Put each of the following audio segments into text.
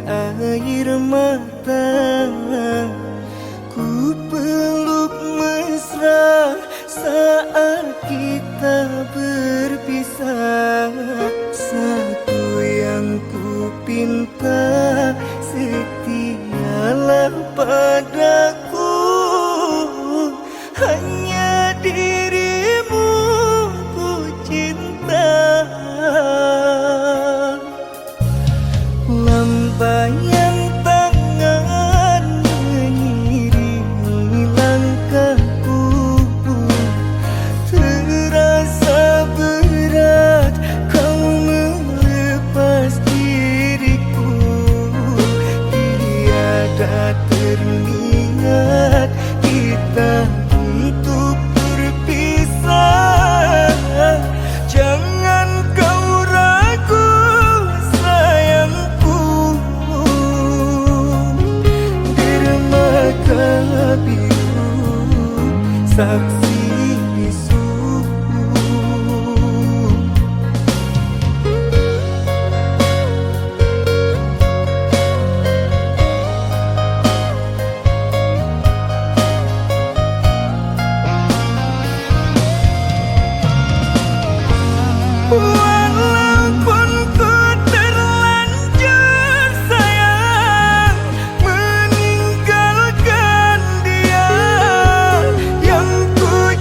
air mata. Ku peluk mesra saat kita berpisah. Satu yang ku pinta, setialah padaku. Hanya dirimu ku cinta. Lambaian tangan mengiringi langkahku. Terasa berat kau melepas diriku. Tiada teringat kita untuk berpisah. Jangan kau ragu sayangku. Dermaga biru saksi bisu. Walaupun ku terlanjur sayang meninggalkan dia, yang ku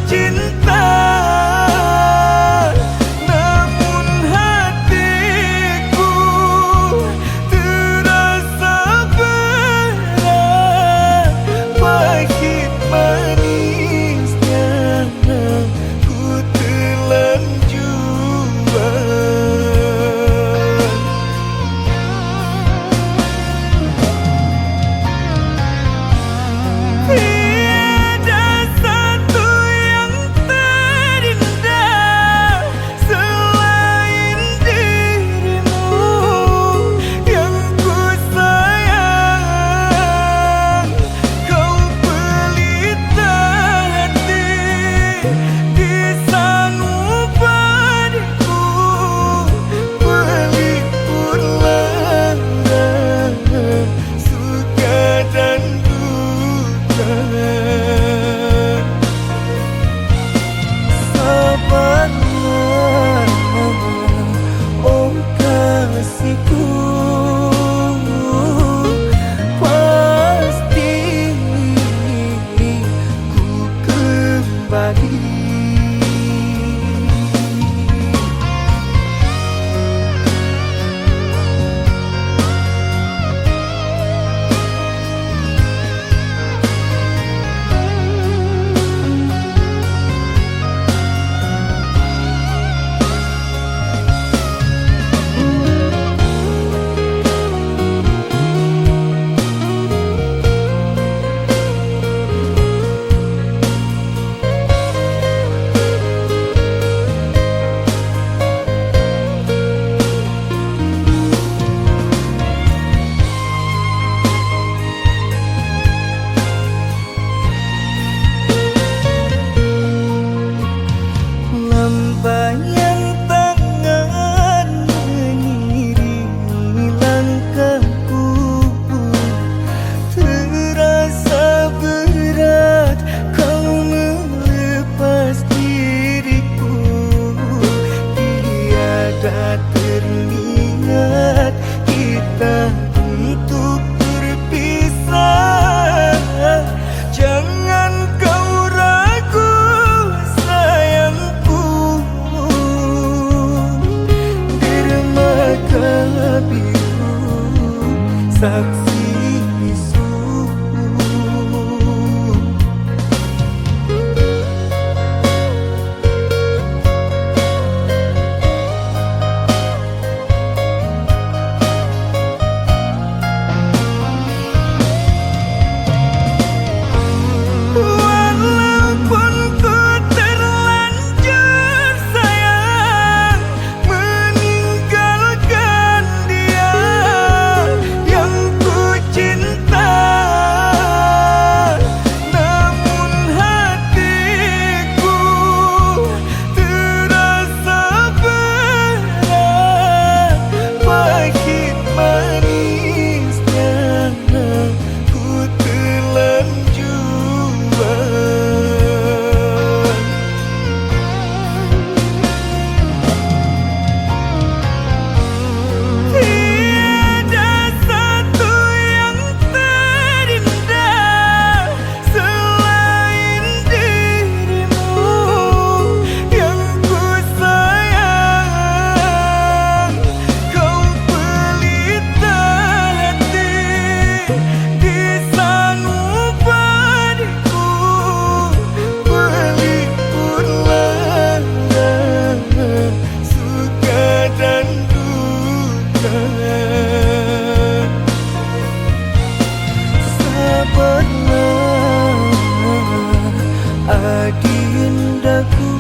bagindaku,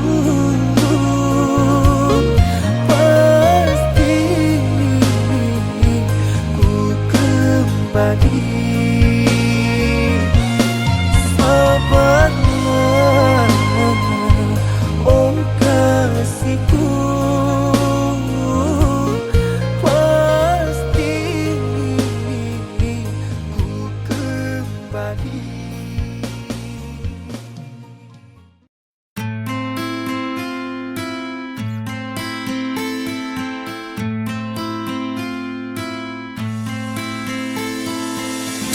pasti ku kembali. Sabarlah, oh kasihku, pasti ku kembali.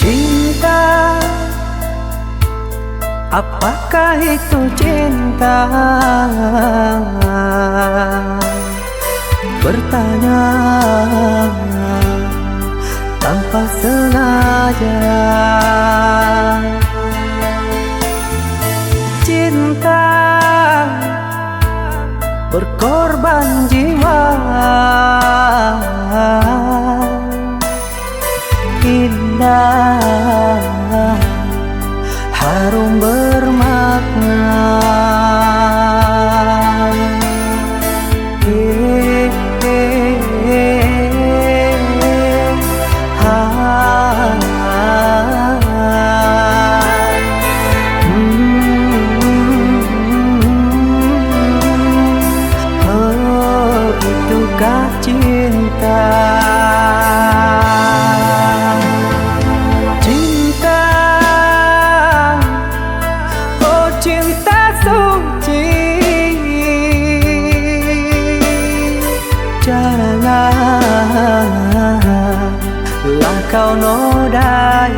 Cinta, apakah itu cinta? Bertanya tanpa sengaja. Cinta berkorban jiwa, indah, harum bermakna. Itukah cinta? Janganlah kau nodai,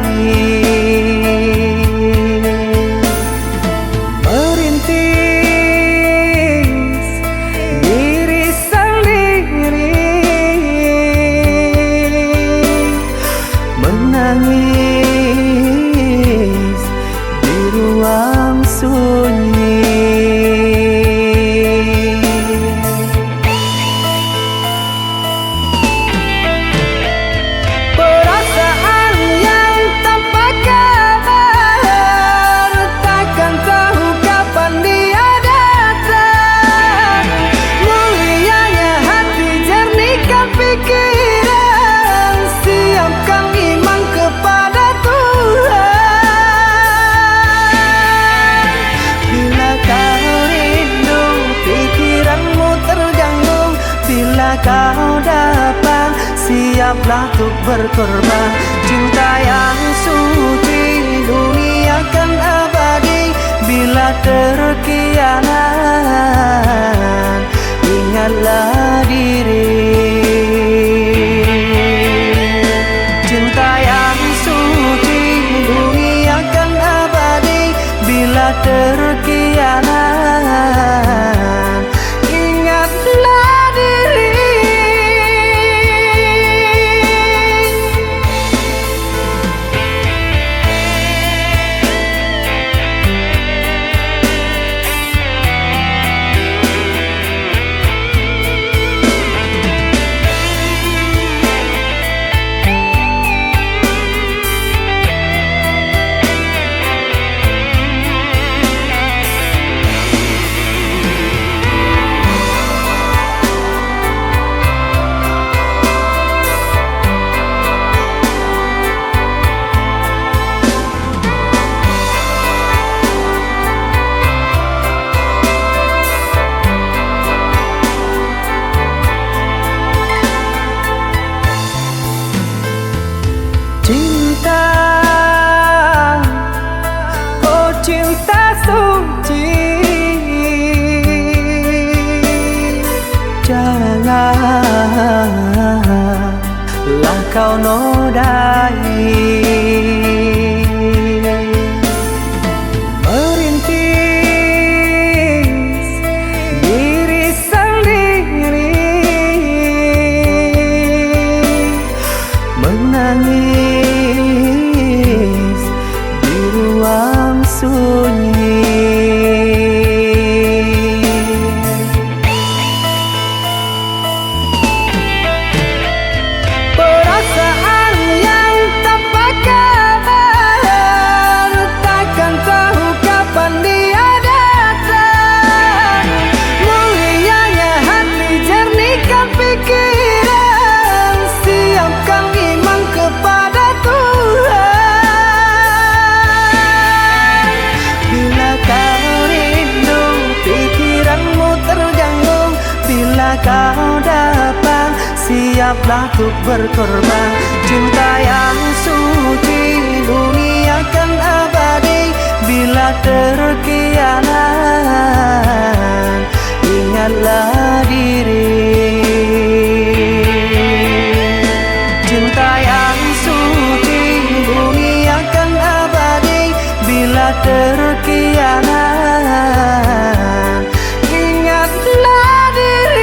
merintis diri sendiri, menangis di ruang sunyi. Kau datang, siaplah untuk berkorban. Cinta yang suci, dunia kan abadi. Bila terkianat, ingatlah diri. Cinta yang suci, dunia kan abadi. Bila terkianat, ingatlah diri. Cinta, oh cinta suci, janganlah kau nodai, merintis diri sendiri, menangis di ruang sunyi. Perasaan yang tanpa kabar, takkan tahu kapan dia datang. bila kau datang, siaplah untuk berkorban. Cinta yang suci, dunia kan abadi. Bila terkianat, ingatlah diri. Cinta yang suci, dunia kan abadi. Bila terkianat, ingatlah diri.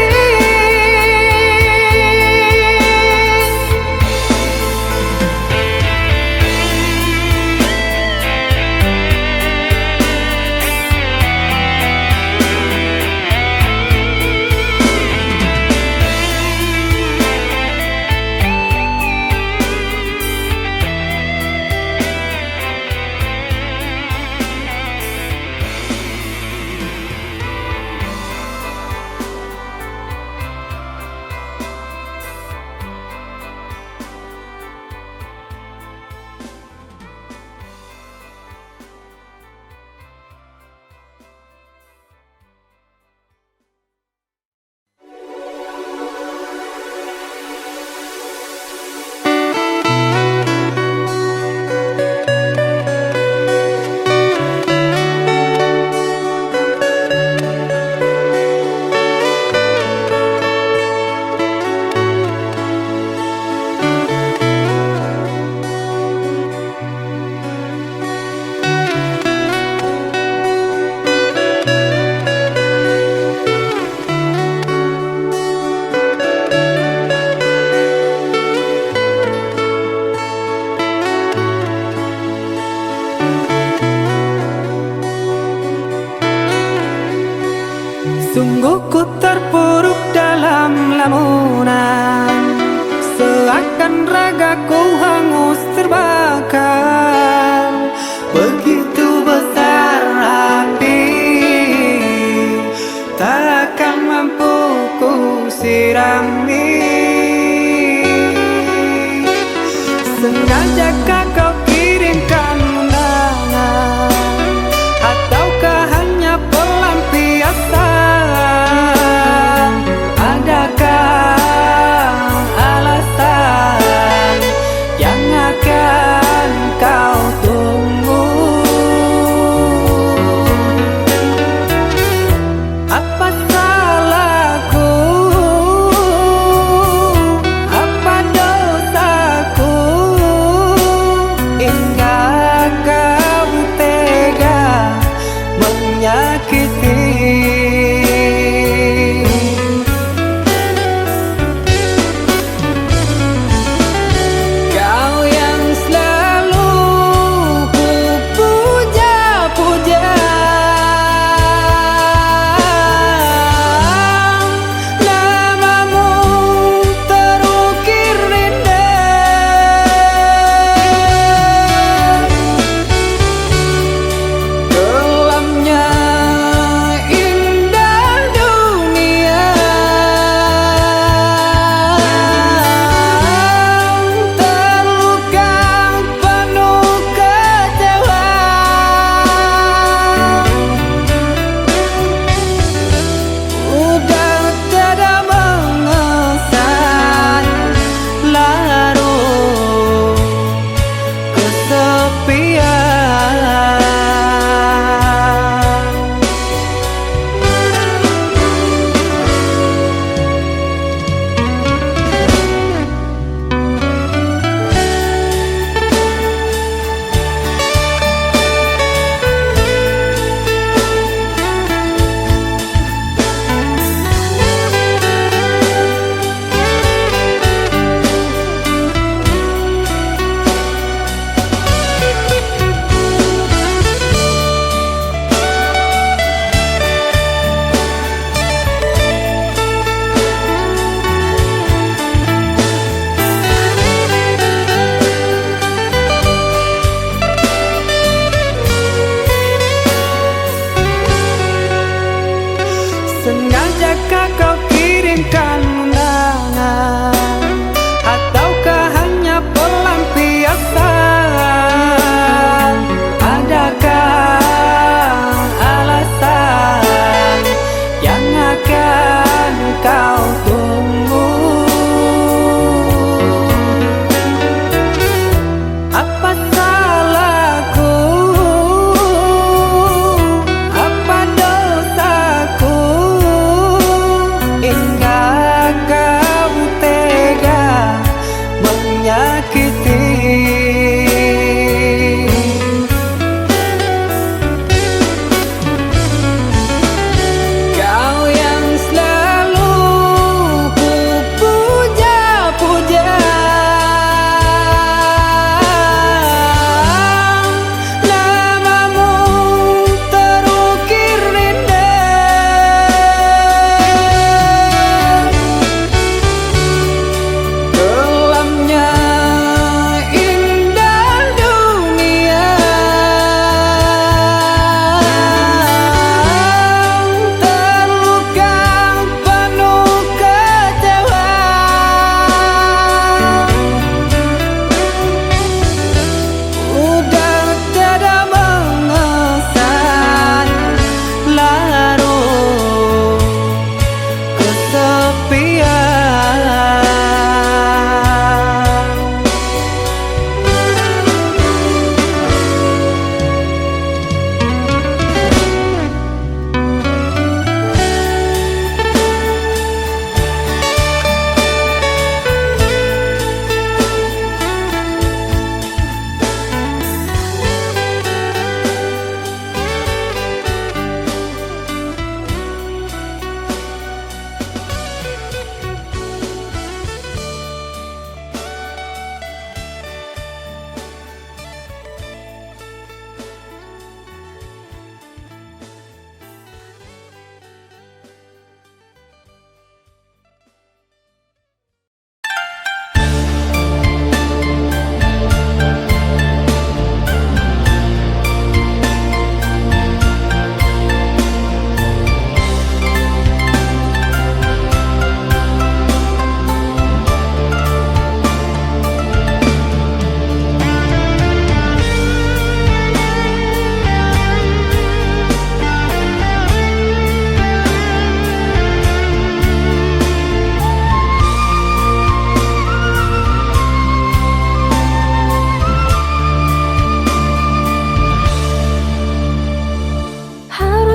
Sungguh ku terpuruk dalam lamunan, seakan ragaku hangus terbakar. Begitu besar api, takkan mampu ku sirami. Sengajakah kau kirimkan undangan, ataukah hanya pelampiasan?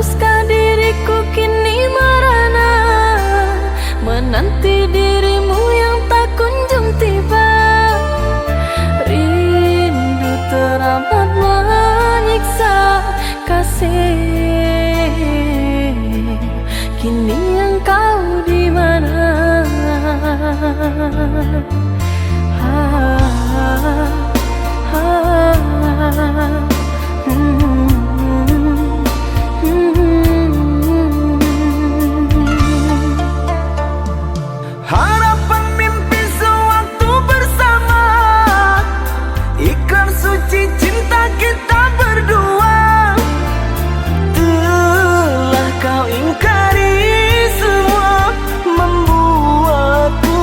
haruskah diriku kini merana menanti dirimu yang tak kunjung tiba. Rindu teramat menyiksa kasih, kini engkau di mana? Harapan mimpi sewaktu bersama, ikrar suci cinta kita berdua, telah kau ingkari semua, membuatku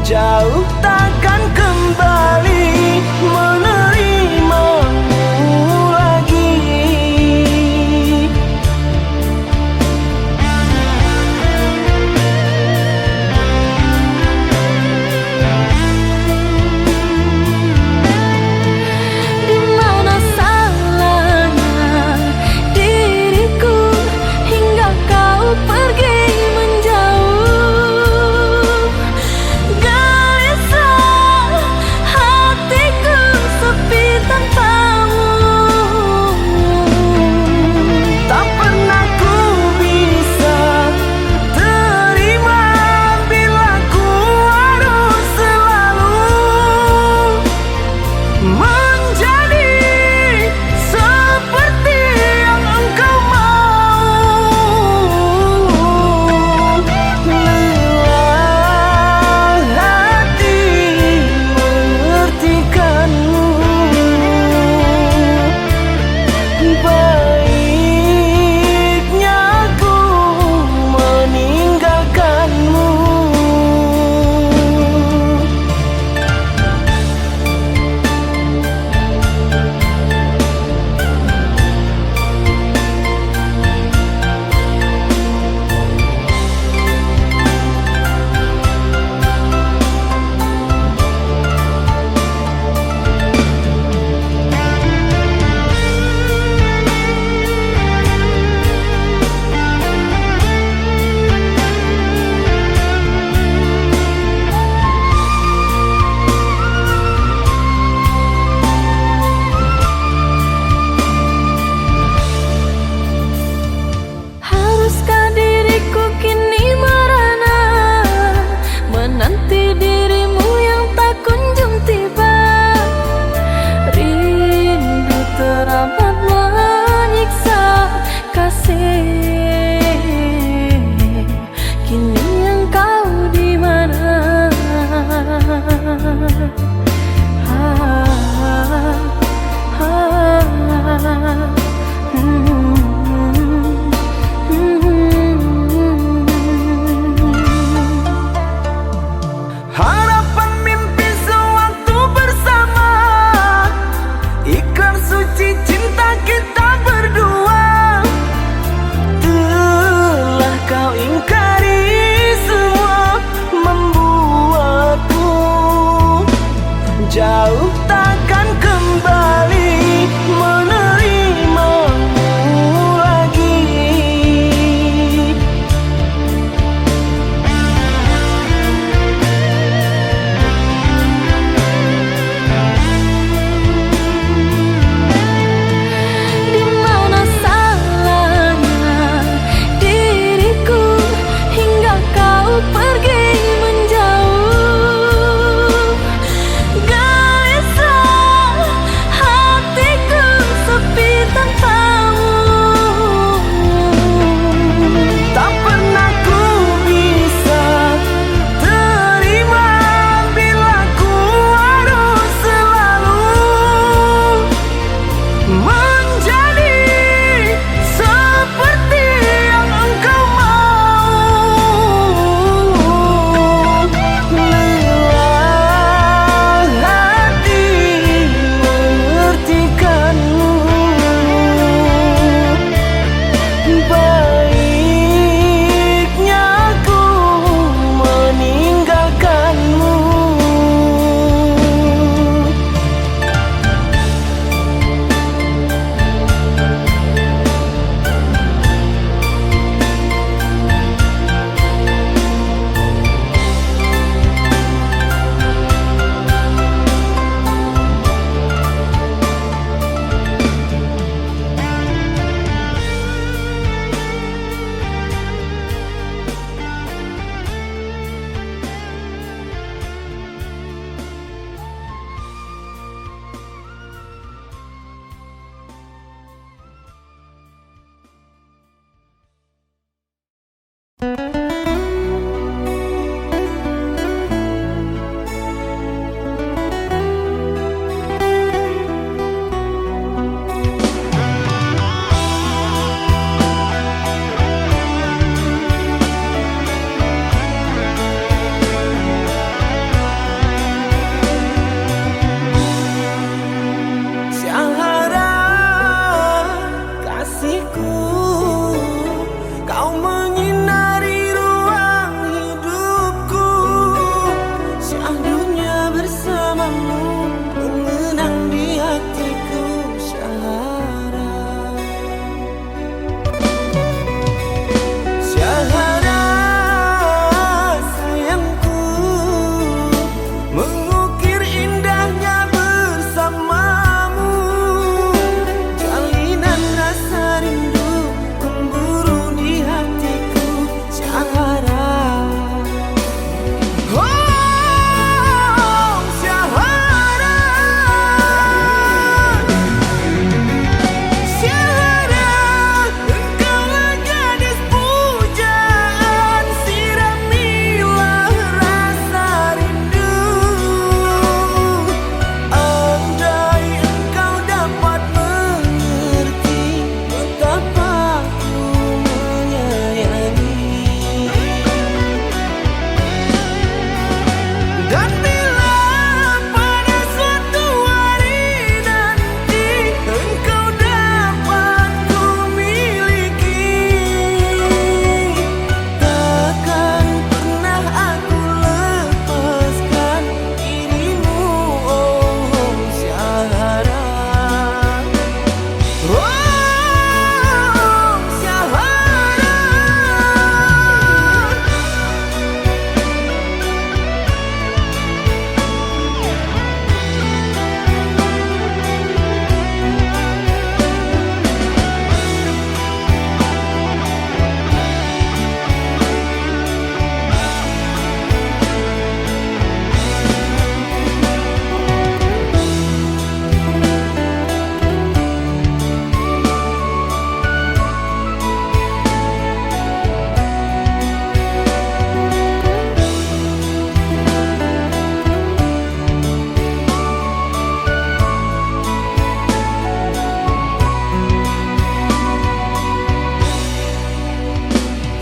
jauh takkan kembali menerimamu.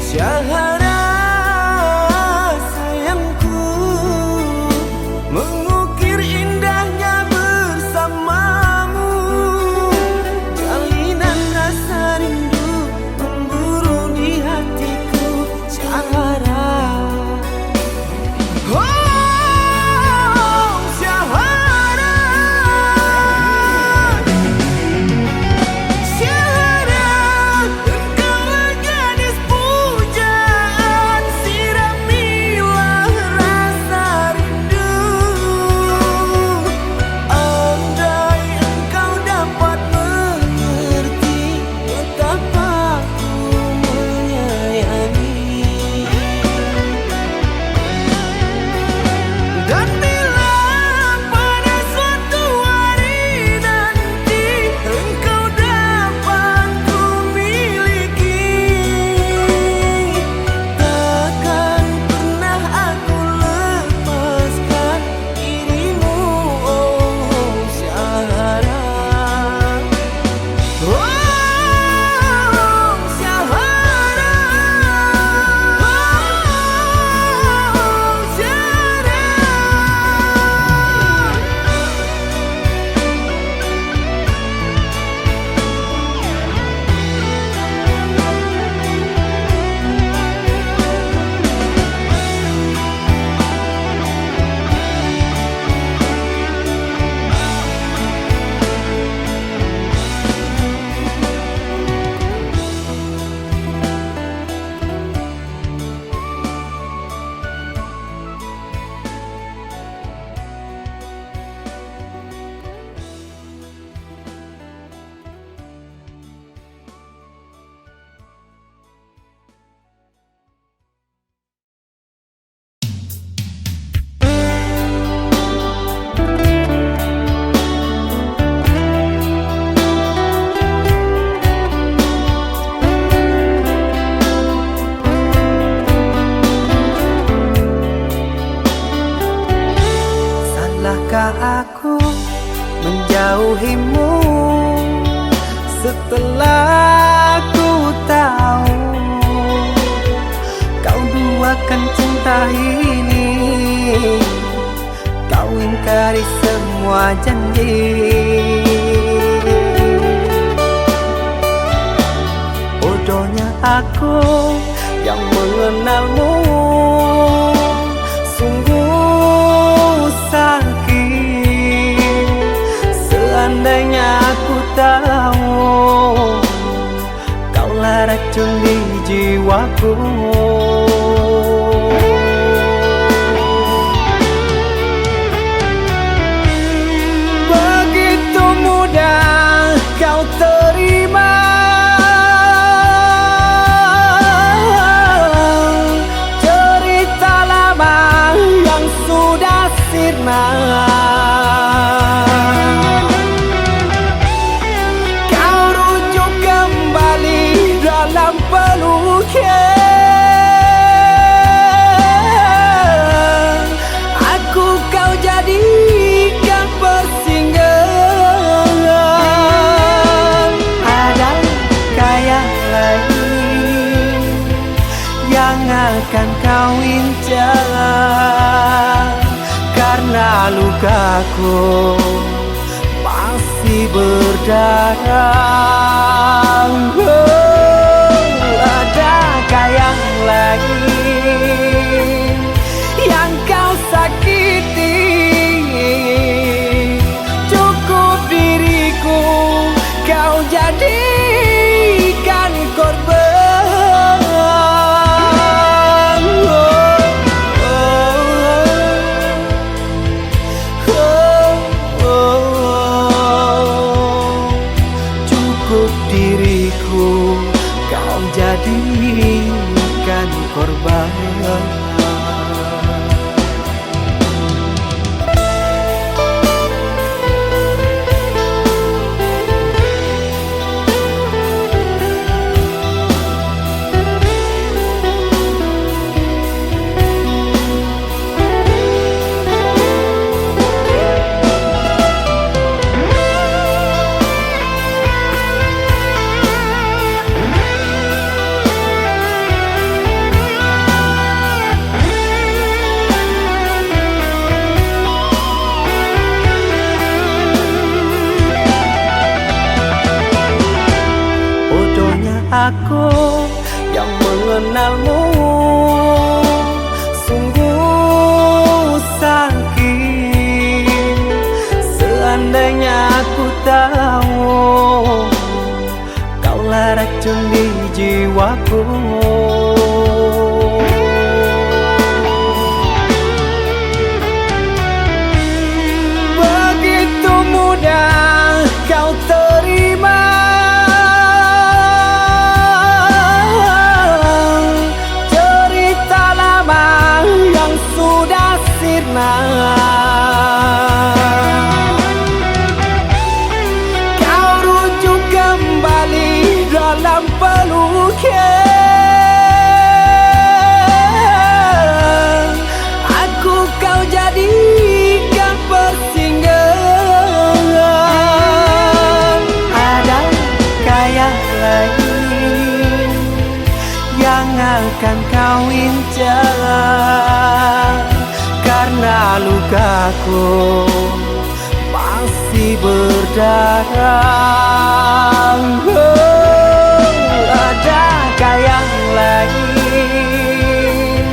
Syahara sayangku, mengukir indahnya bersamamu. Jalinan rasa rindu memburu di hatiku. Syahara, oh Syahara, Syahara, engkaulah gadis pujaan, siramilah rasa rindu. Andai engkau dapat mengerti betapa ku menyayangi. Dan bila pada suatu hari nanti engkau dapat ku miliki, takkan pernah aku lepaskan dirimu, oh Syahara. Oh Syahara, oh Syahara. Salahkah aku menjauhimu setelah ku tahu kau duakan cinta ini? Kau ingkari semua janji. Bodohnya aku yang mengenalmu, sungguh sakit. Seandainya aku tahu kaulah racun di jiwaku. Begitu mudah kau terima cerita lama yang sudah sirna. Kau rujuk kembali dalam peluknya. Aku kau jadikan persinggahan. Adakah yang lain yang akan kau incar? Karena lukaku masih berdarah. Adakah yang lain yang kau sakiti? Cukup diriku kau jadikan korban. Cukup diriku kau jadikan korban. aku yang mengenalmu sungguh sakit. Seandainya aku tahu kaulah racun di jiwaku. Begitu mudah kau terima cerita lama yang sudah sirna. Kau rujuk kembali dalam pelukan. Aku kau jadikan persinggahan. Adakah yang lain yang akan kau incar? Karena lukaku masih berdarah. Adakah yang lain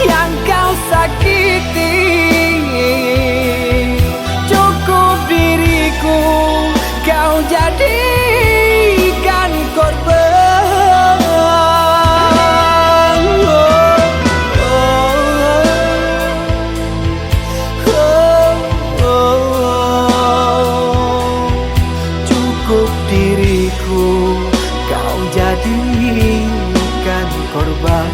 yang kau sakiti? Cukup diriku kau jadikan korban. Cukup diriku kau jadikan korban.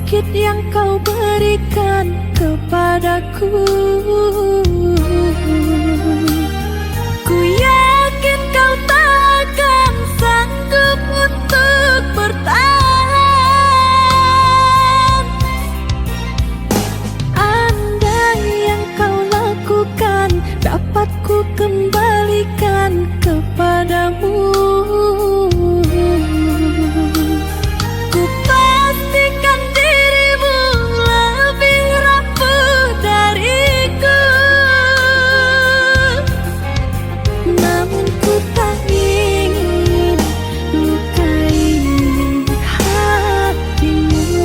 sakit yang kau berikan kepadaku. Ku yakin kau takkan sanggup untuk bertahan. Andai yang kau lakukan dapat ku kembalikan kepadamu. Ku pastikan dirimu lebih rapuh dariku. Namun ku tak ingin lukai hatimu.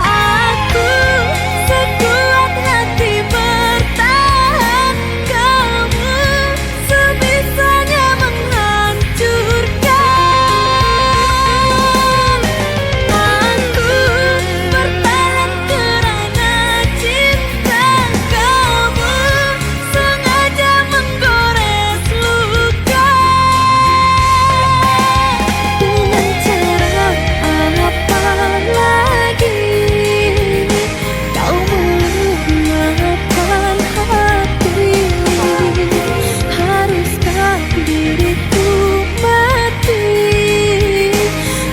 Aku sekuat hati bertahan, kamu sebisanya menghancurkan. Aku bertahan kerana cinta, kamu sengaja menggores luka. Dengan cara apa lagi kau menggunakan hati? Haruskah diriku mati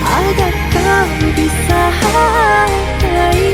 agar kau bisa hargai?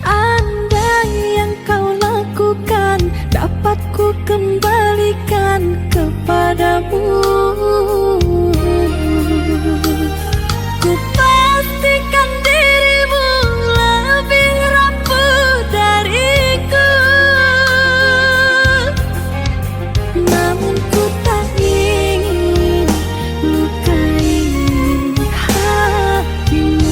Andai yang kau lakukan dapat ku kembalikan kepadamu. Ku pastikan dirimu lebih rapuh dariku. Namun ku tak ingin lukai hatimu.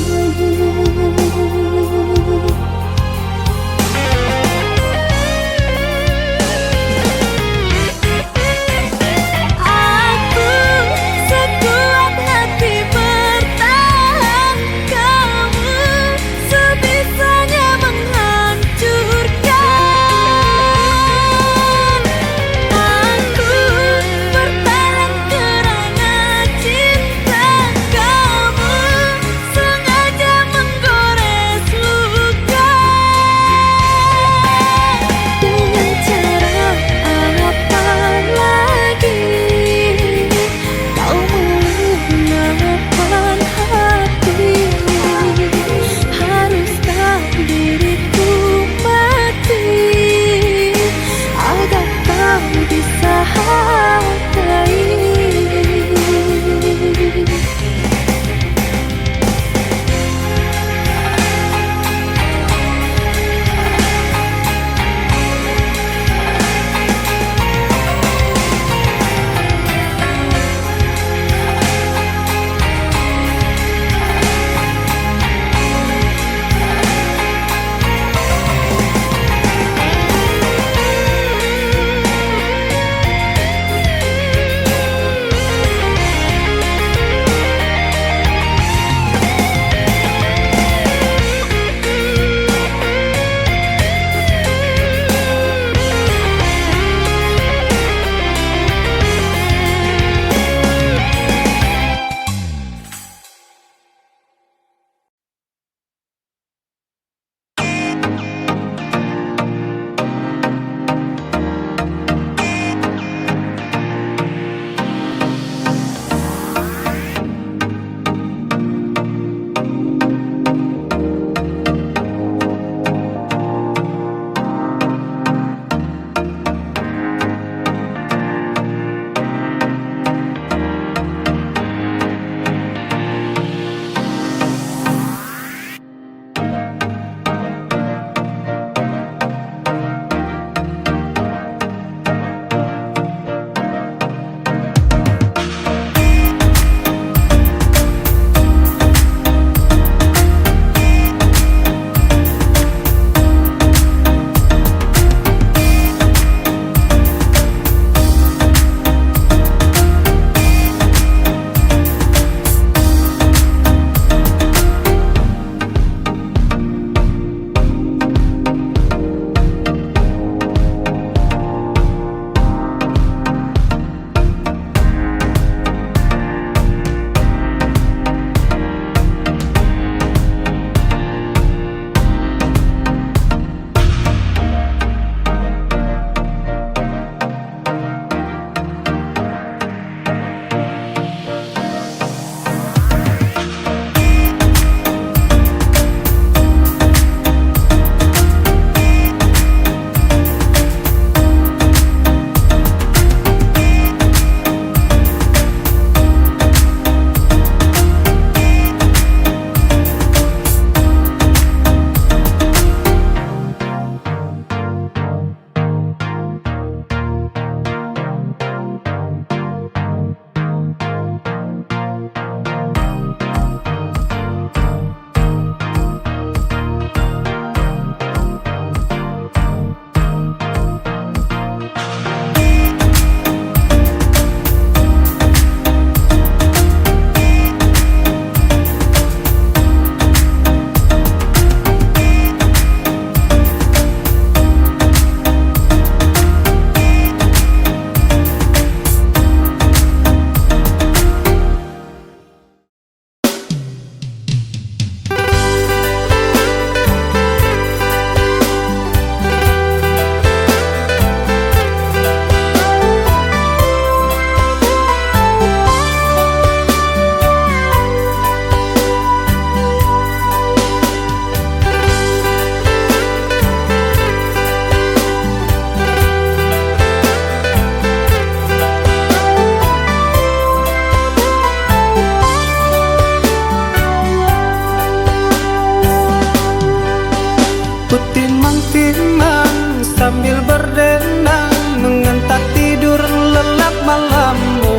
Timang-timang sambil berdendang, mengantar tidur lelap malammu.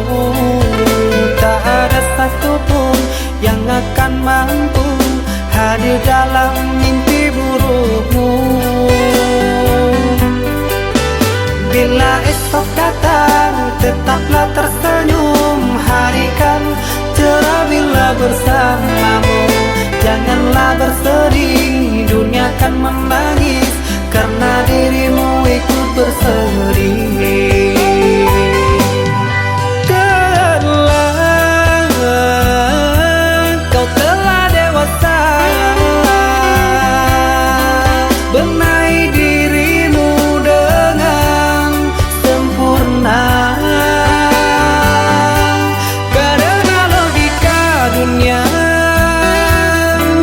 Tak ada satupun yang akan mampu hadir dalam mimpi burukmu. Bila esok datang, tetaplah tersenyum. Hari kan cerah bila bersamamu. Janganlah bersedih, dunia kan menangis karena dirimu ikut bersedih. Kau telah dewasa, benahi dirimu dengan sempurna. Karena logika dunia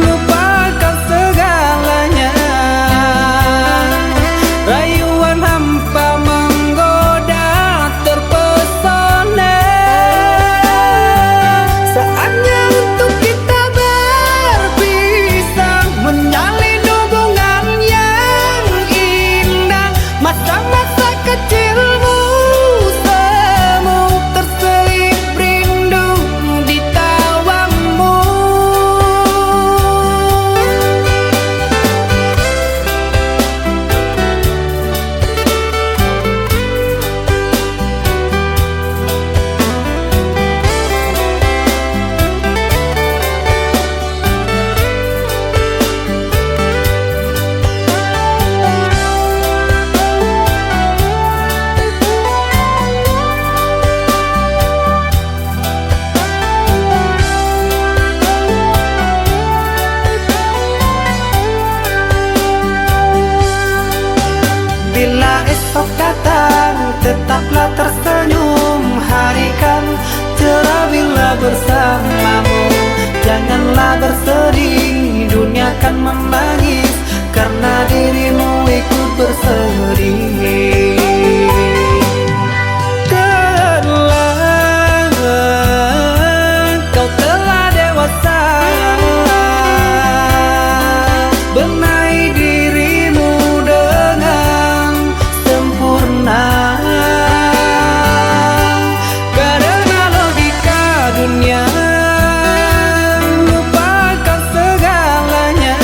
lupakan segalanya. Rayuan hampa menggoda terpesona. Saatnya untuk kita berpisah, menjalin hubungan yang indah. Masa-masa kecilmu semu terselip rindu di tawamu. Bila esok datang, tetaplah tersenyum. Hari kan cerah bila bersamamu. Janganlah bersedih, dunia kan menangis karena dirimu ikut bersedih. Kau telah dewasa, benahi dirimu dengan sempurna. Karena logika dunia lupakan segalanya.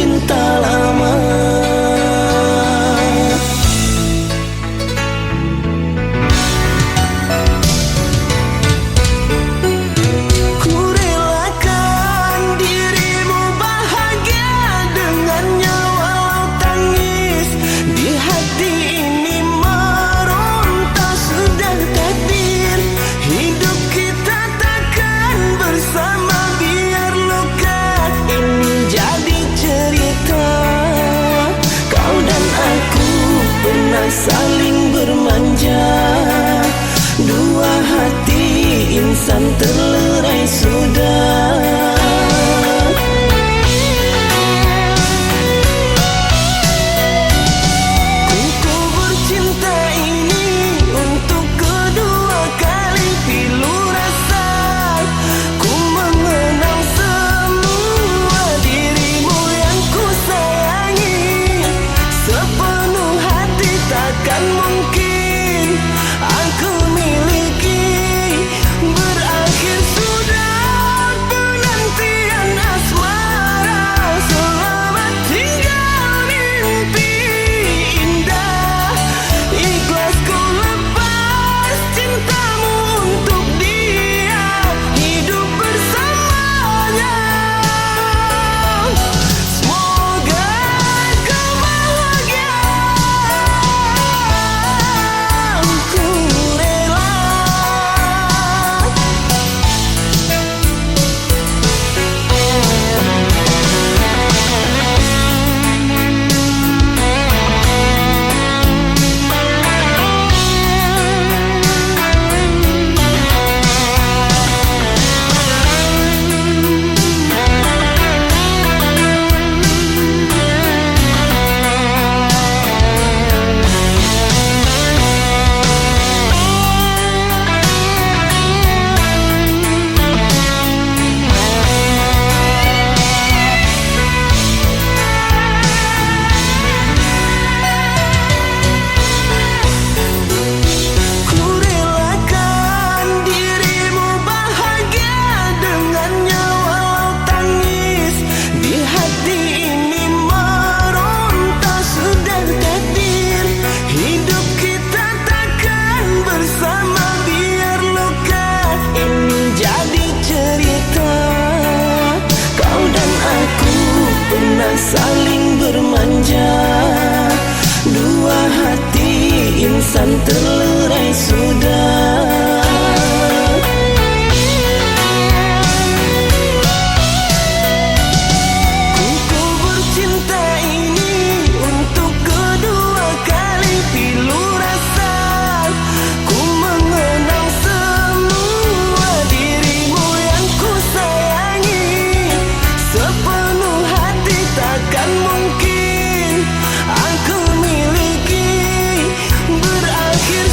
cinta lama. Ku relakan dirimu bahagia dengannya walau tangis. Di hati ini meronta sudah takdir. Hidup kita takkan bersama biar luka ini jadi cerita. Kau dan aku pernah saling bermanja. Dua hati insan terlerai sudah. Ku kubur cinta ini untuk kedua kali pilu rasa. Ku mengenang semua dirimu yang ku sayangi. Sepenuh hati takkan mungkin aku miliki. Berakhir sudah penantian asmara. Selamat tinggal mimpi indah. Ikhlas ku lepas cintamu untuk dia. Hidup bersamanya. Semoga kau bahagia. Ku rela. Ku relakan dirimu bahagia dengannya walau tangis. Di hati ini meronta sudah takdir. Hidup kita takkan bersama biar luka ini jadi cerita. Kau dan aku pernah saling bermanja. Dua hati insan terlerai sudah. Ku kubur cinta ini untuk kedua kali pilu rasa. Ku mengenang semua dirimu yang ku sayangi. Sepenuh hati takkan mungkin aku miliki. Berakhir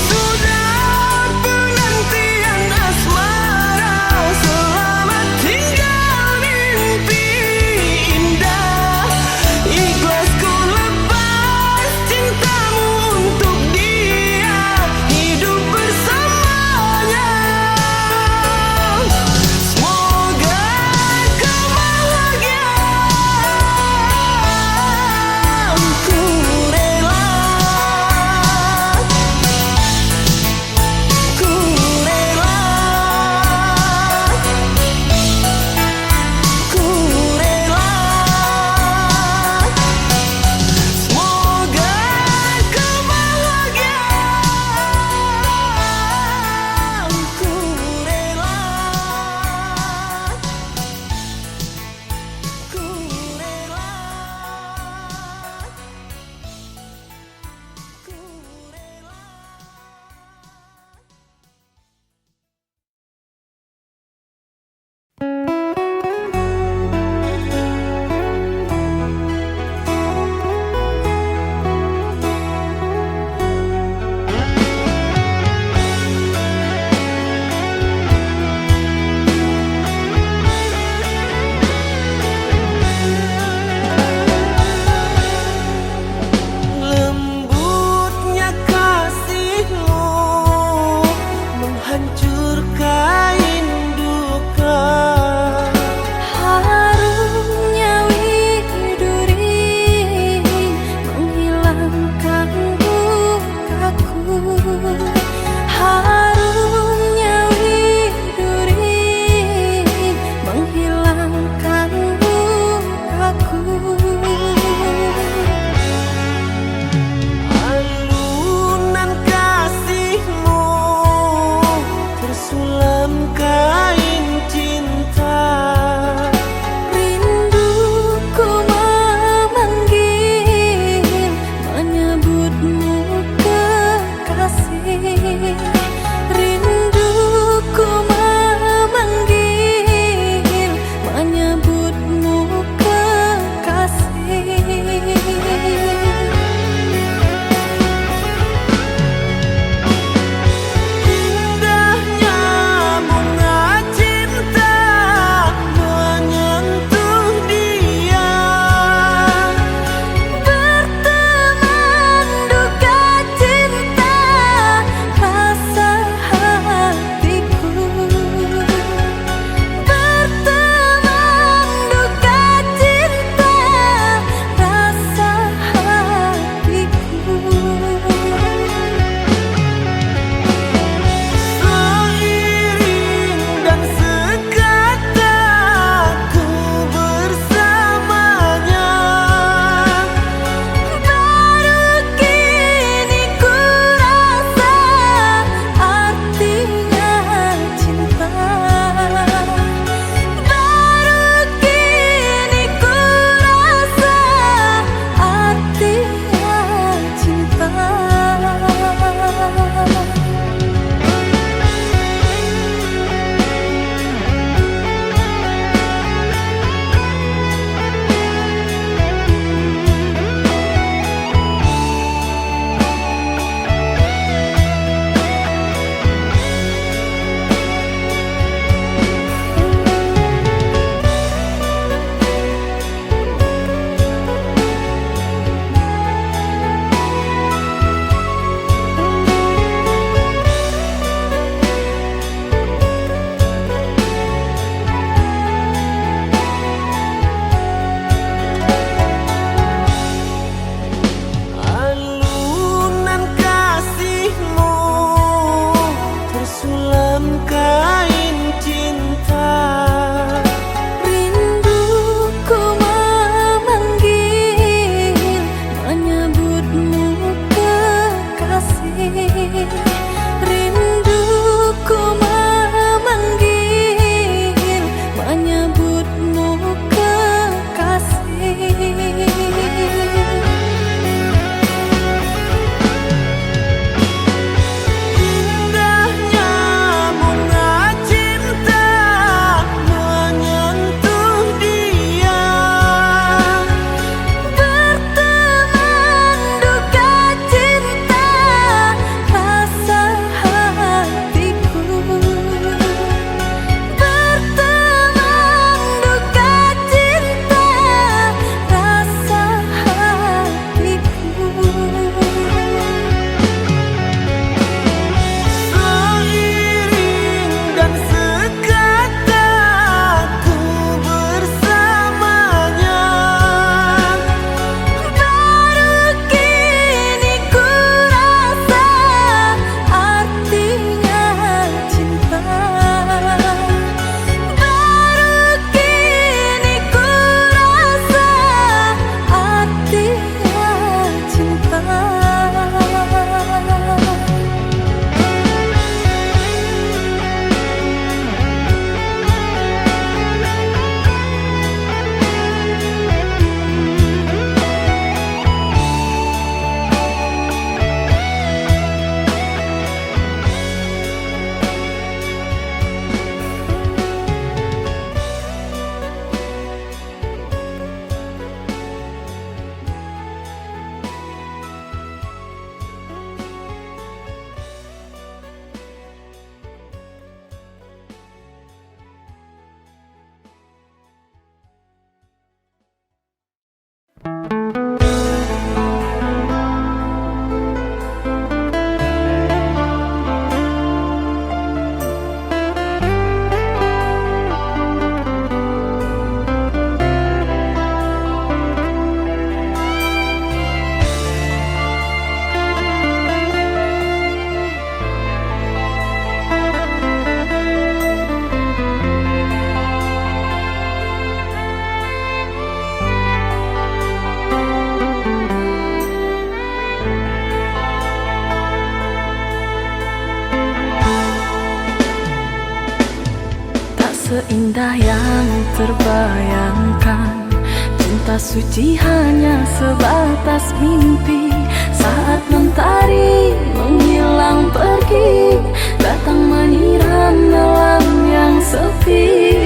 seindah yang terbayangkan. Cinta suci hanya sebatas mimpi. Saat mentari menghilang pergi, datang menyiram malam yang sepi.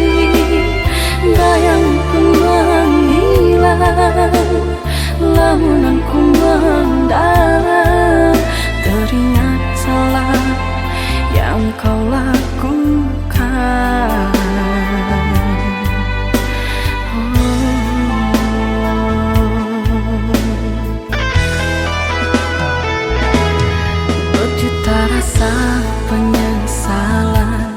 Bayangku menghilang, lamunanku mendalam, teringat salah yang kau lakukan. Berjuta rasa penyesalan,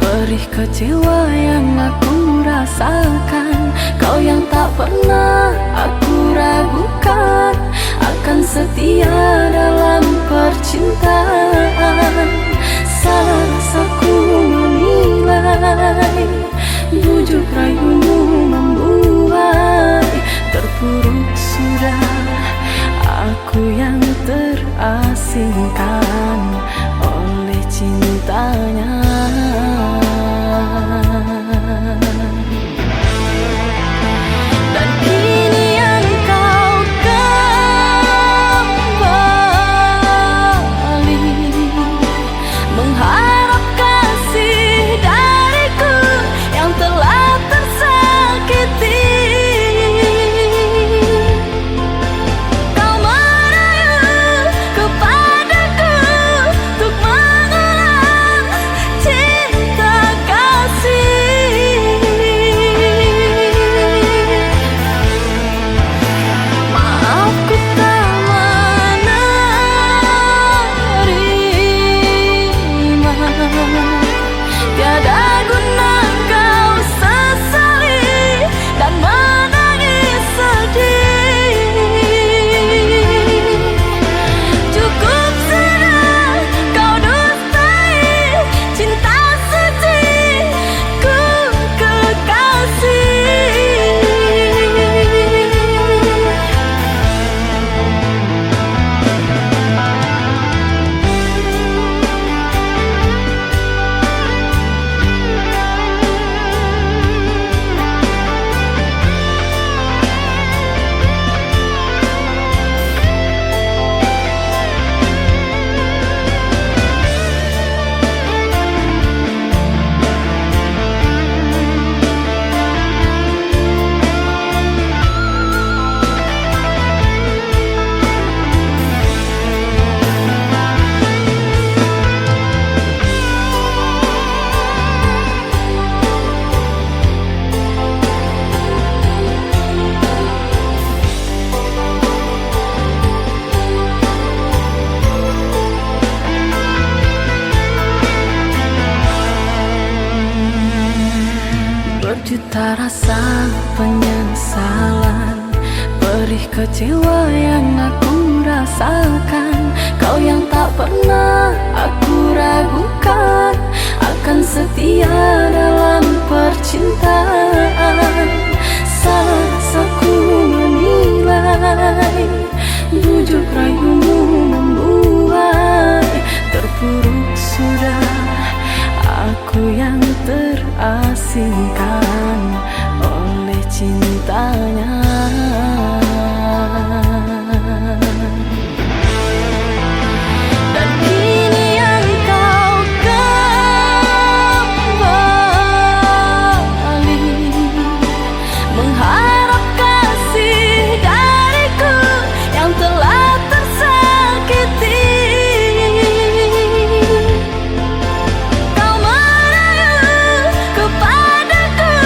perih kecewa yang aku rasakan. Kau yang tak pernah aku ragukan, akan setia dalam percintaan. Salah rasaku menilai, bujuk rayumu membuai. Terpuruk sudah aku yang terasingkan oleh cintanya. Dan kini engkau kembali, mengharap kasih dariku yang telah tersakiti. Kau merayu kepadaku untuk mengulang cinta kasih. Maafku tak menerima, tiada guna kau sesali dan menangis sedih. Cukup sudah kau dustai cinta suci ku kekasih. Berjuta rasa penyesalan, perih kecewa yang aku rasakan. Kau yang tak pernah aku ragukan, akan setia dalam percintaan. Salah rasaku menilai, bujuk rayumu membuai. Terpuruk sudah aku yang terasingkan oleh cintanya. Dan kini engkau kembali, mengharap kasih dariku yang telah tersakiti. Kau merayu kepadaku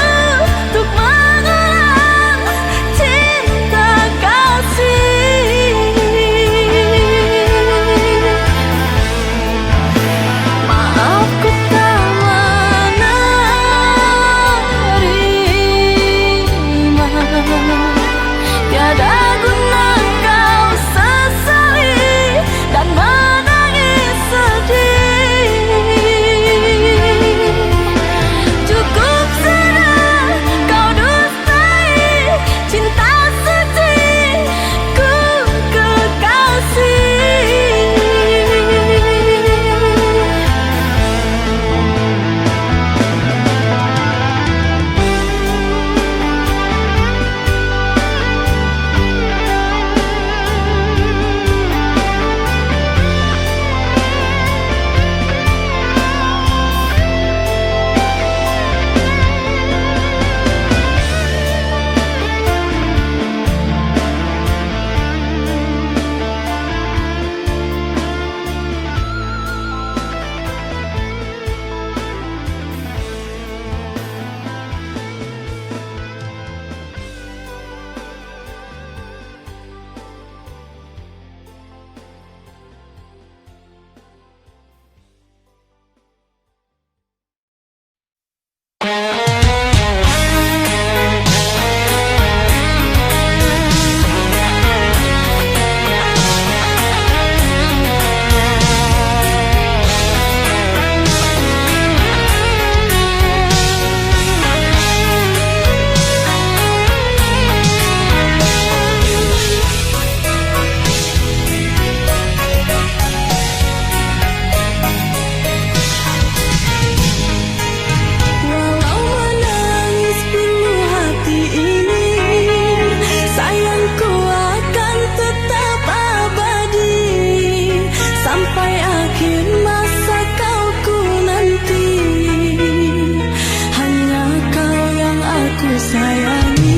sayangi.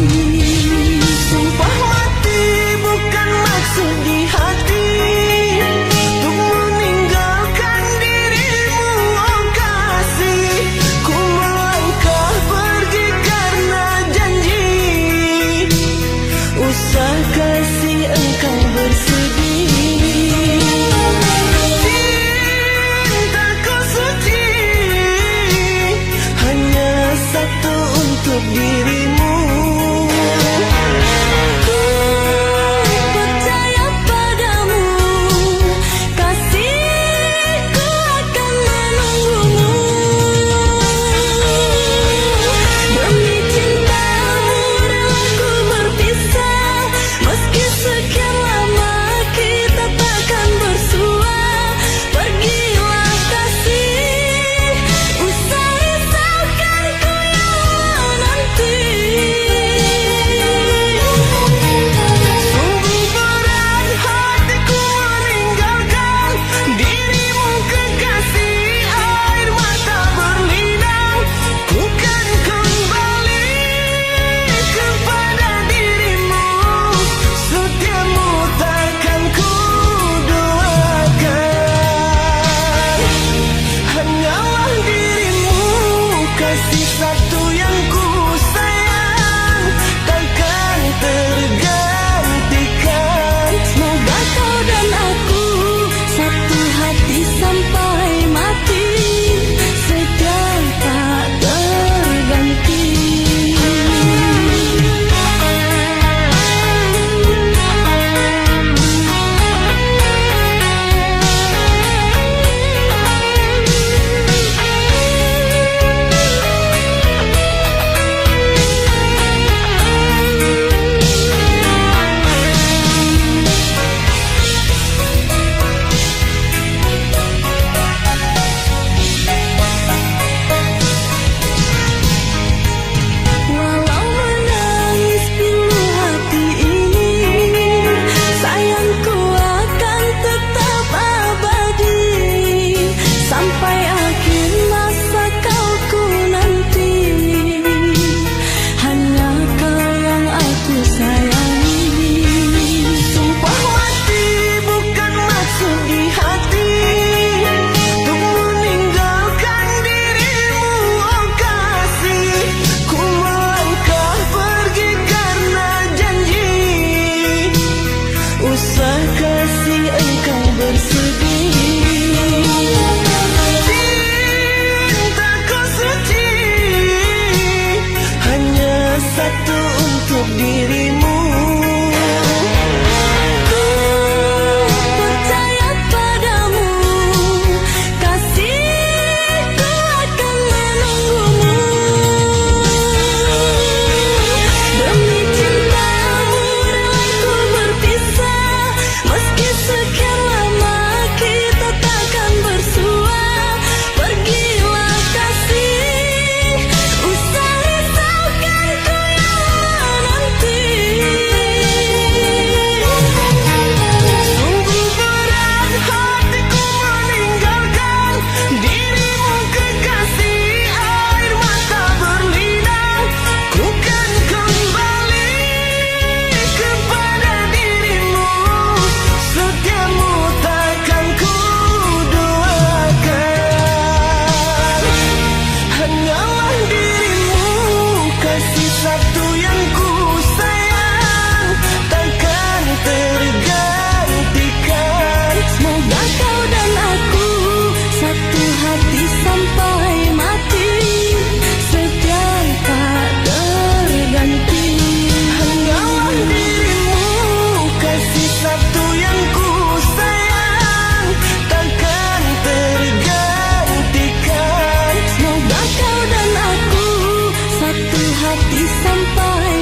Sumpah mati bukan maksud di hati untuk meninggalkan dirimu, oh kasih. Ku melangkah pergi karena janji, usah kasih engkau bersedih. Cintaku suci hanya satu untuk dirimu. Ku percaya padamu, kasihku akan menunggumu. Demi cintamu rela ku berpisah, meski sekian lama kita takkan bersua. Pergilah kasih, usah risaukan ku yang menanti. Sungguh berat hatiku meninggalkan dirimu kekasih, air mata berlinang. Ku kan kembali kepada dirimu, setiamu takkan ku doakan. Hanyalah dirimu, kasih satu yang ku sayang, takkan tergantikan. Semoga kau dan aku satu hati sampai mati, setia tak terganti. Walau menangis pilu hati ini, sayangku akan tetap abadi. Sampai akhir masa kau ku nanti, hanya kau yang aku sayangi. Sumpah mati bukan maksud di hati untuk meninggalkan dirimu, oh kasih. Ku melangkah pergi karena janji, usah kasih engkau bersedih. Cintaku suci hanya satu untuk dirimu. Ku percaya padamu, kasihku akan menunggumu. Demi cintamu rela ku berpisah, meski sekian lama kita takkan bersua. Pergilah kasih, usah risaukan ku yang menanti. Sungguh berat hatiku meninggalkan dirimu kekasih, air mata berlinang. Ku kan kembali kepada dirimu, setiamu takkan ku doakan. Hanyalah dirimu, kasih satu yang ku sayang, takkan tergantikan. Semoga kau dan aku satu hati sampai mati, setia tak terganti. Hanyalah dirimu, kasih satu yang ku sayang, takkan tergantikan. Semoga kau dan aku satu hati sampai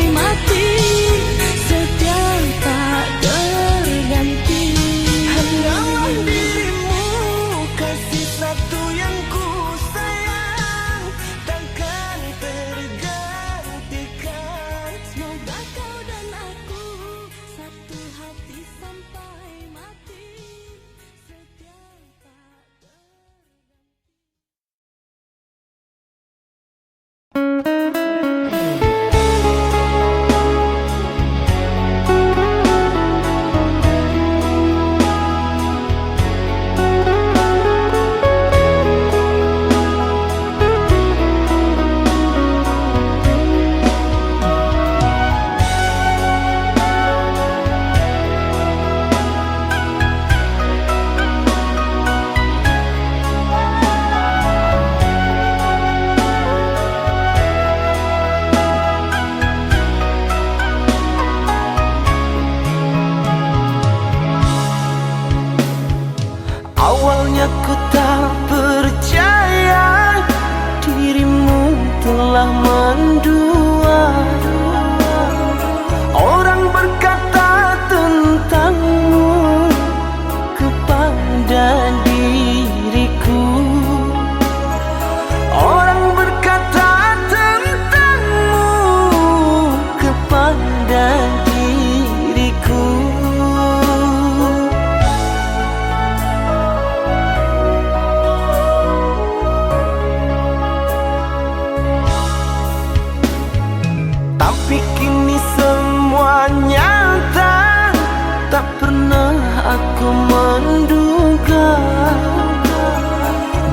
aku menduga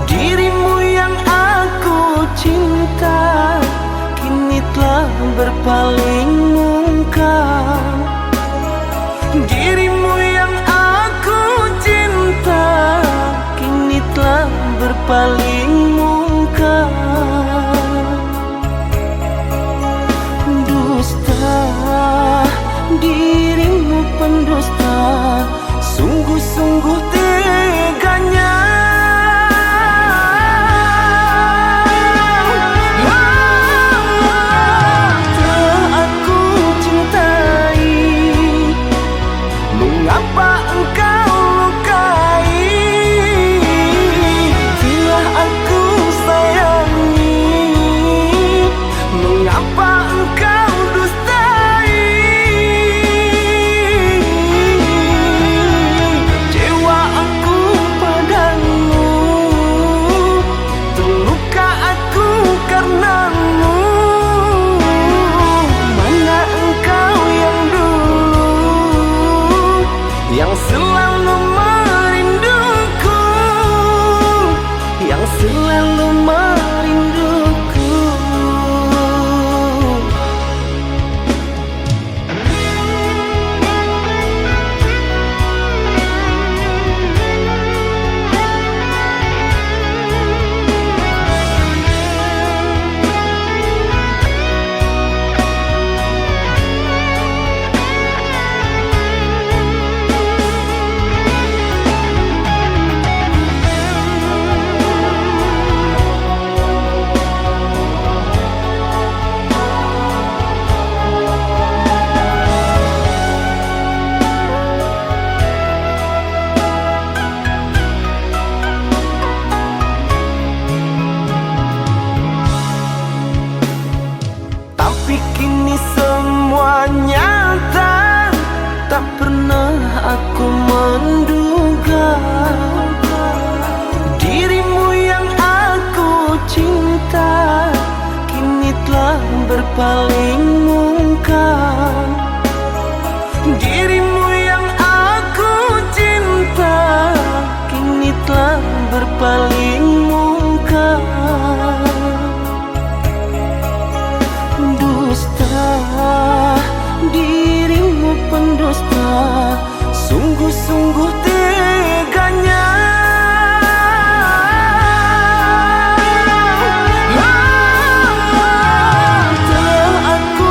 dirimu yang aku cinta kini telah berpaling muka. Dirimu yang aku cinta kini telah berpaling muka. Dusta, dirimu pendusta, sungguh-sungguh teganya. Telah aku cintai, mengapa engkau lukai? Telah aku sayangi, mengapa engkau dustai? Kecewa aku padamu, terluka aku karenamu. Mana engkau yang dulu, yang selalu merinduku, yang selalu merinduku. Tapi kini semua nyata, tak pernah aku menduga dirimu yang aku cinta kini telah berpaling muka. Dirimu yang aku cinta kini telah berpaling muka. Dusta, dirimu pendusta, sungguh-sungguh teganya. Telah aku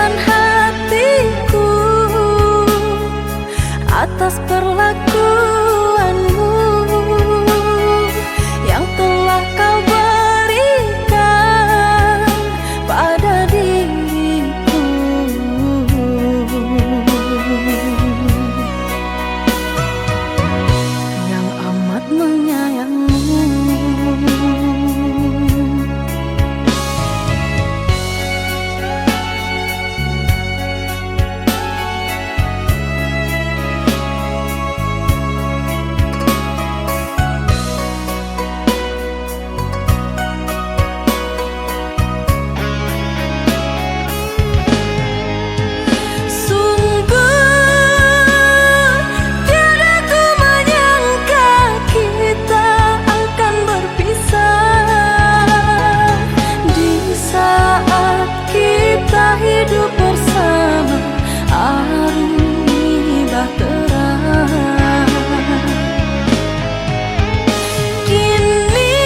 dan hatiku atas perlakuanmu yang telah kau berikan pada diriku. Yang amat menyayangimu. Hidup bersama arungi bahtera. Kini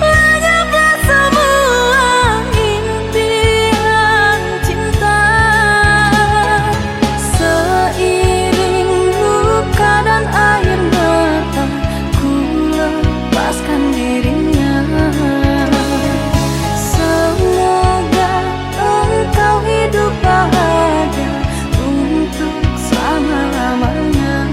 lenyaplah semua impian cinta, seiring luka dan air mata ku lepaskan dirinya. Kau hidup bahagia untuk selama-lamanya.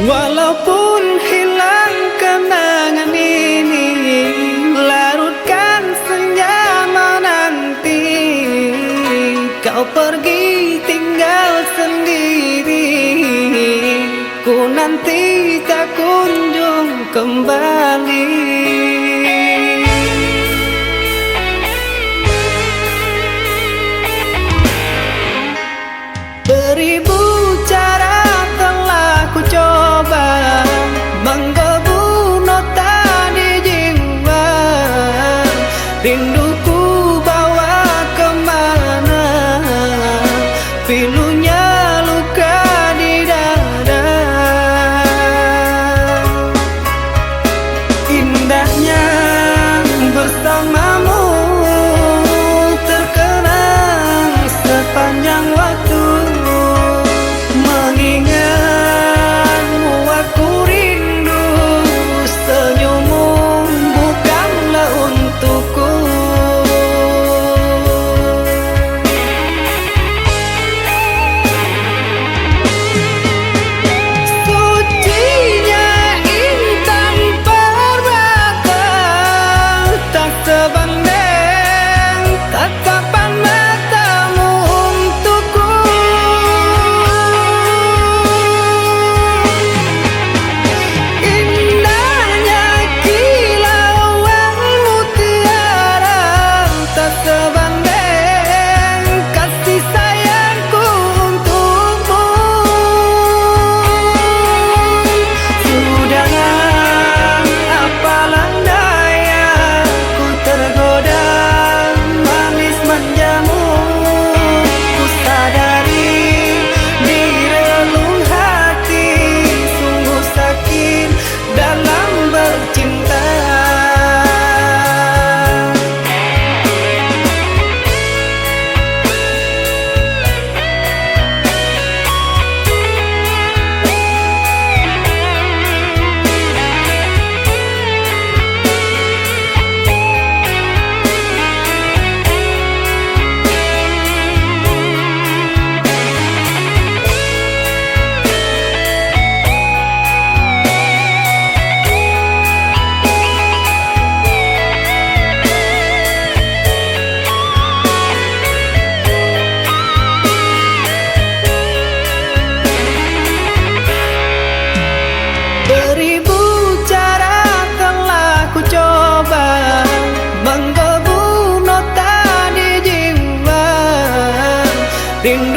Walaupun hilang kenangan ini, larutkan senja menanti. Kau pergi tinggal sendiri, ku nanti tak kunjung kembali. Beribu cara telah ku coba menggebu nota di jiwa, rinduku bawa kemana, pilunya luka di dada. Indahnya bersamamu terkenang sepanjang waktu. Mengingatmu aku rindu, senyummu bukanlah untukku.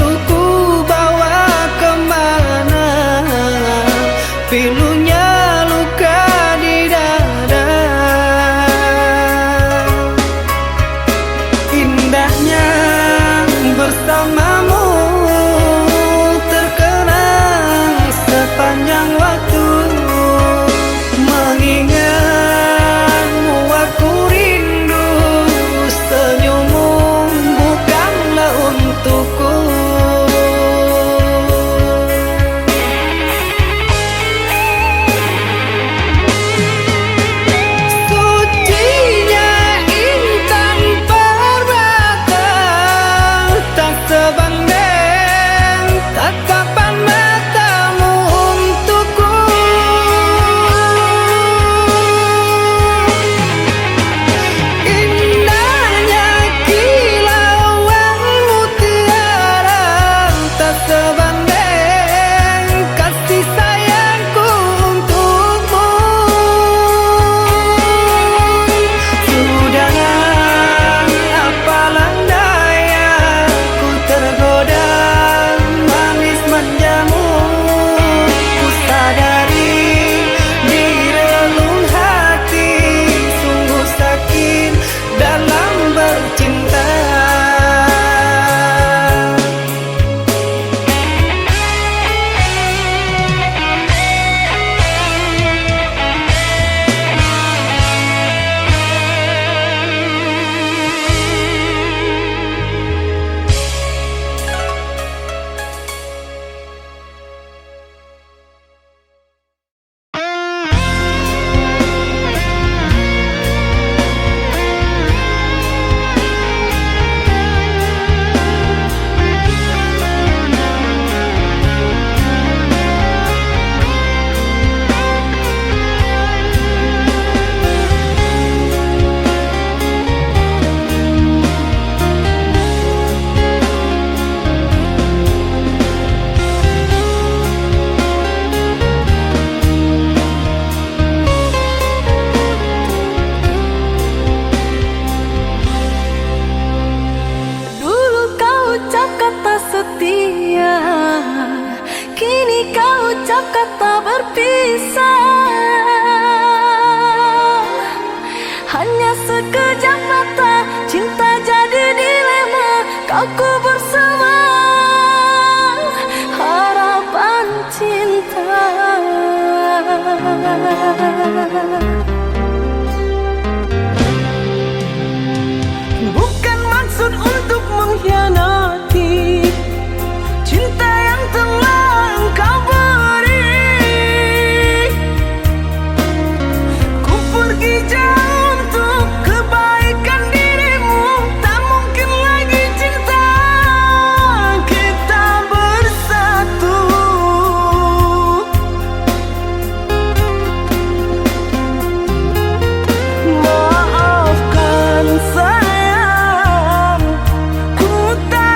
rinduku bawa kemana, pilunya luka di dada. Indahnya bersamamu terkenang sepanjang waktu. Mengingatmu aku rindu, senyummu bukanlah untukku. Sucinya intan permata, tak sebanding tatapan matamu untukku. Indahnya kilauan mutiara, tak sebanding kasih sayangku untukmu. Sudah apalah daya, ku tergoda manis manjamu. Ku sadari di relung hati sungguh sakit dalam bercinta. Dulu kau ucap kata setia, kini kau ucap kata berpisah. Hanya sekejap mata, cinta jadi dilema. Kau kubur semua harapan cinta. Bukan maksud untuk mengkhianati cinta yang telah engkau beri. Ku pergi jauh untuk kebaikan dirimu, tak mungkin lagi cinta kita bersatu. Maafkan sayang, ku tak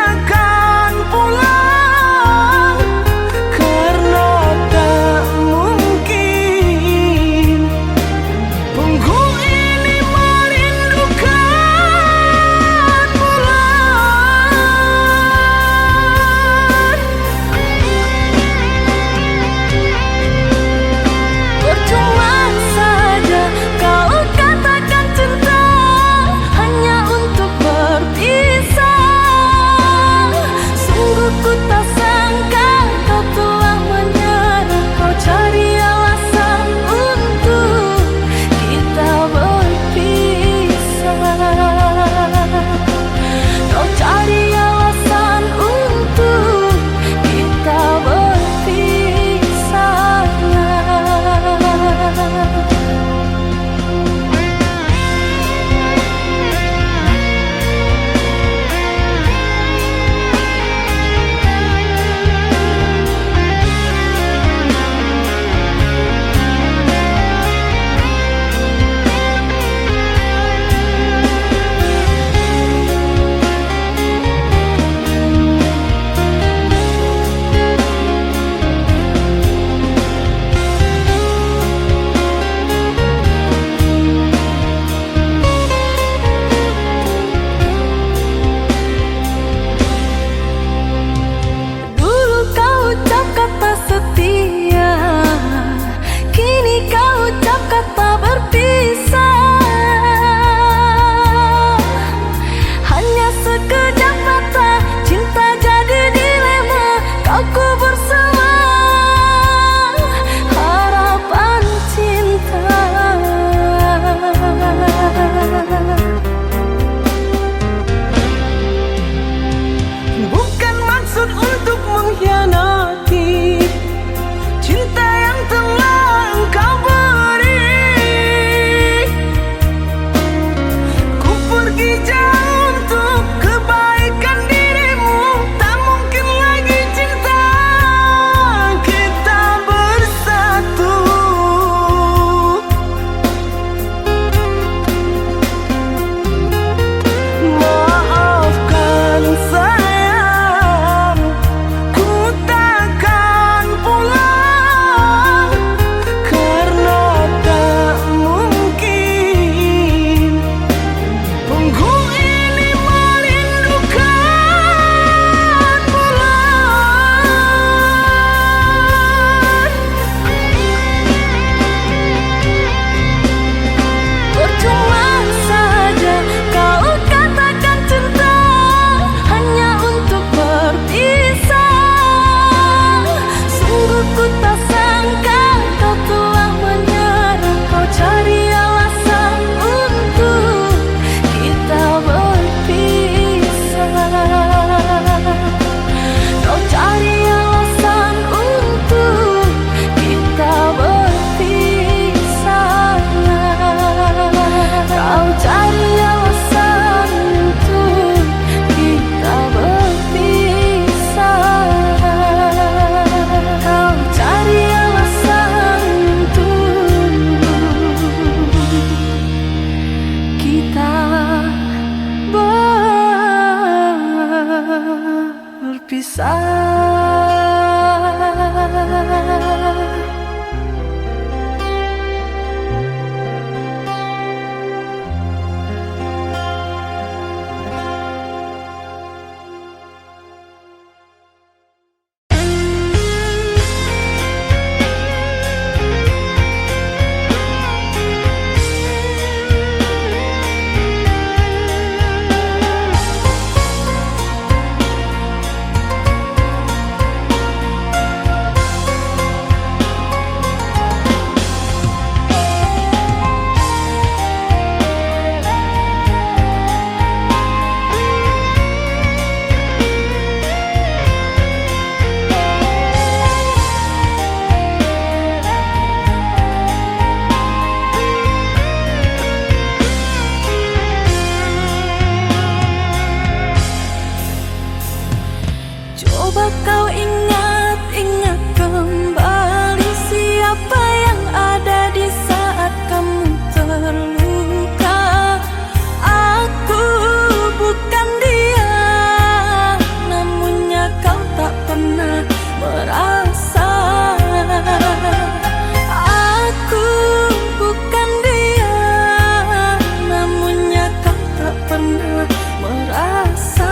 berpisah. Coba kau ingat-ingat kembali siapa yang ada di saat kamu terluka. Aku bukan dia, namunnya kau tak pernah merasa. Aku bukan dia, namunnya kau tak pernah merasa.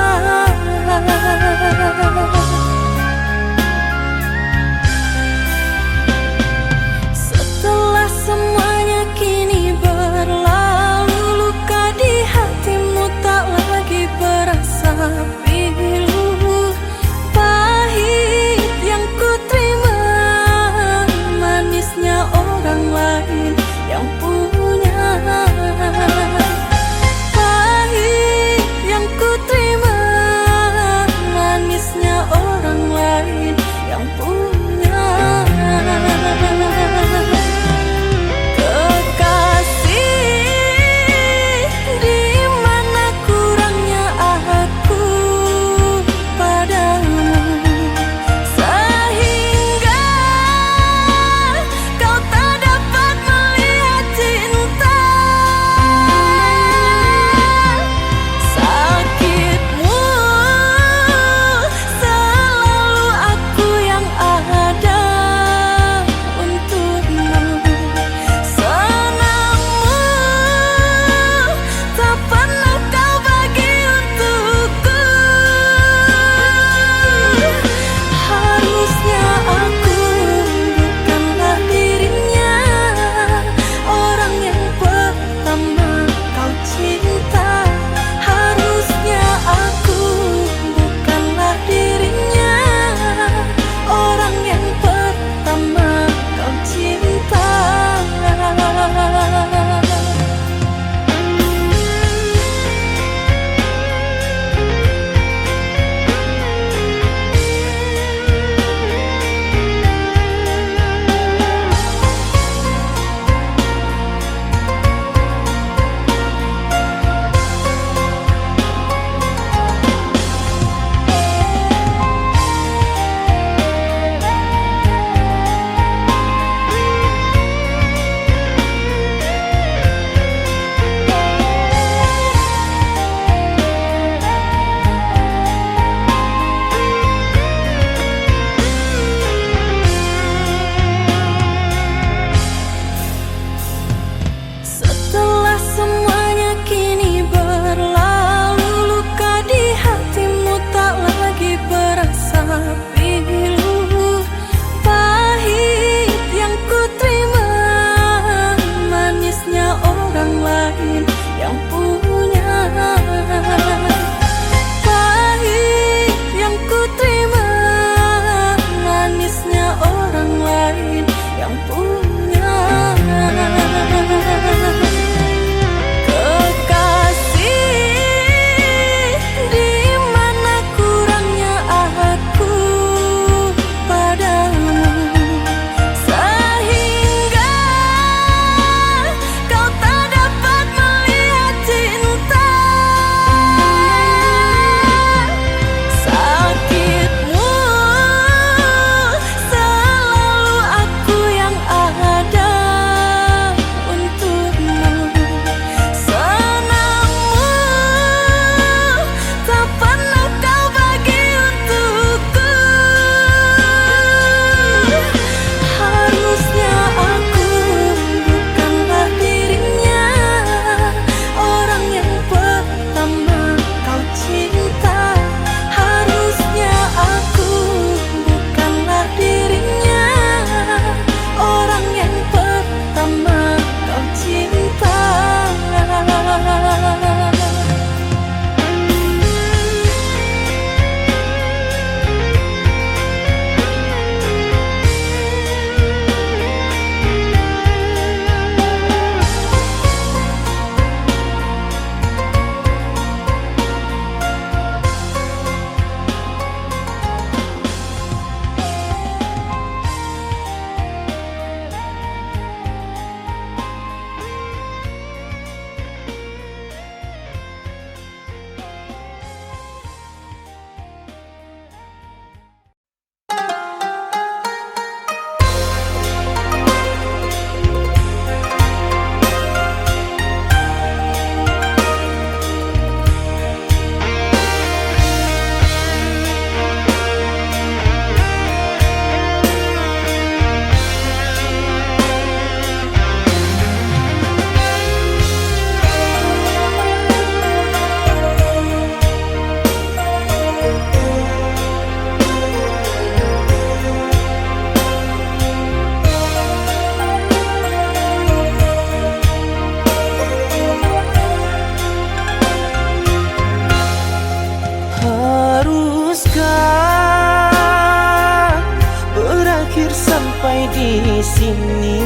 sini.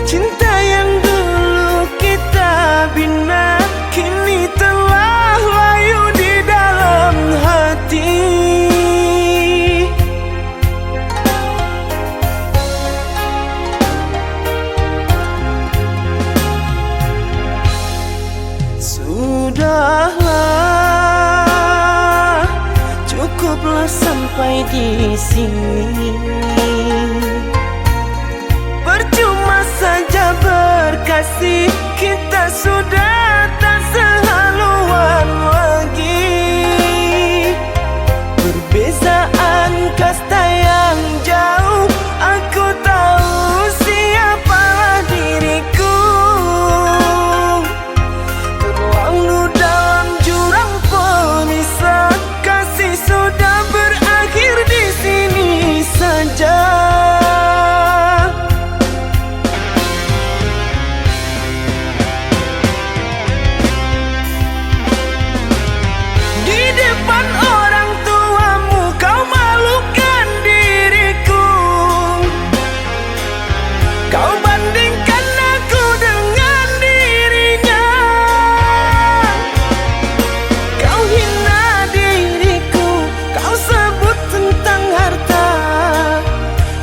Cinta yang dulu kita bina kini telah layu di dalam hati. Sudahlah, cukuplah sampai di sini. Percuma saja berkasih, kita sudah tak sehaluan lagi. Perbezaan kasta yang jauh, aku tahu siapalah diriku. Terlalu dalam jurang pemisah, kasih sudah berakhir di sini saja. Di depan orang tuamu kau malukan diriku. Kau bandingkan aku dengan dirinya. Kau hina diriku, kau sebut tentang harta.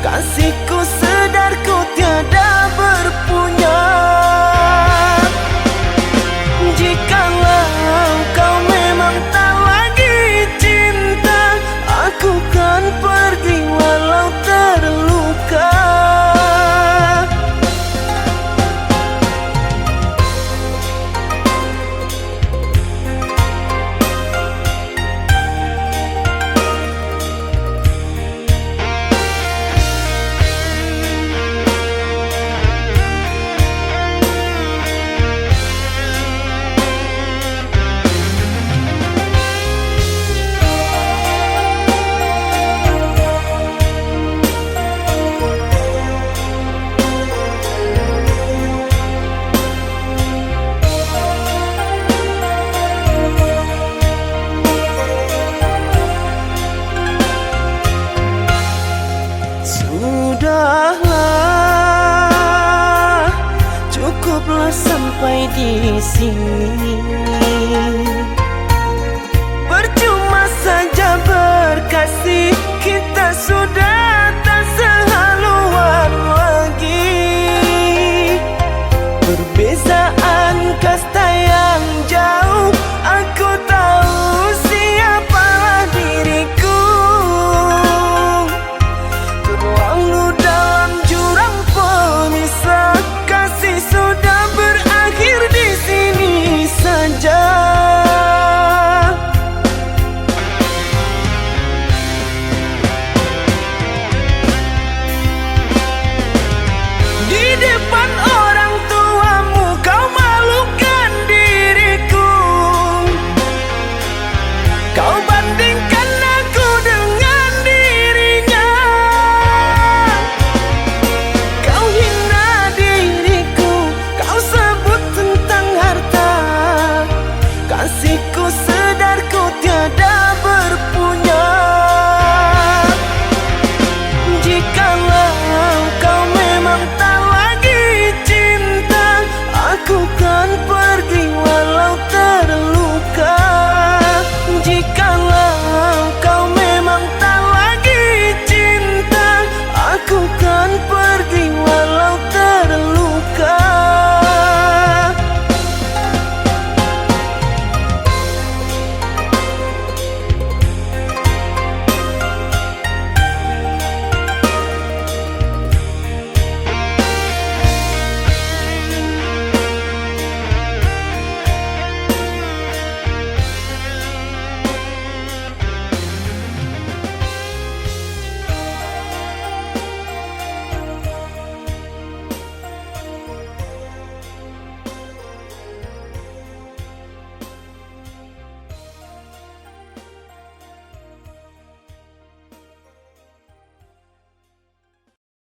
Kasihku sedarku tiada berpunya. Jikalau kau memang tak lagi cinta, aku kan pergi walau terluka. Sudahlah, cukuplah sampai di sini.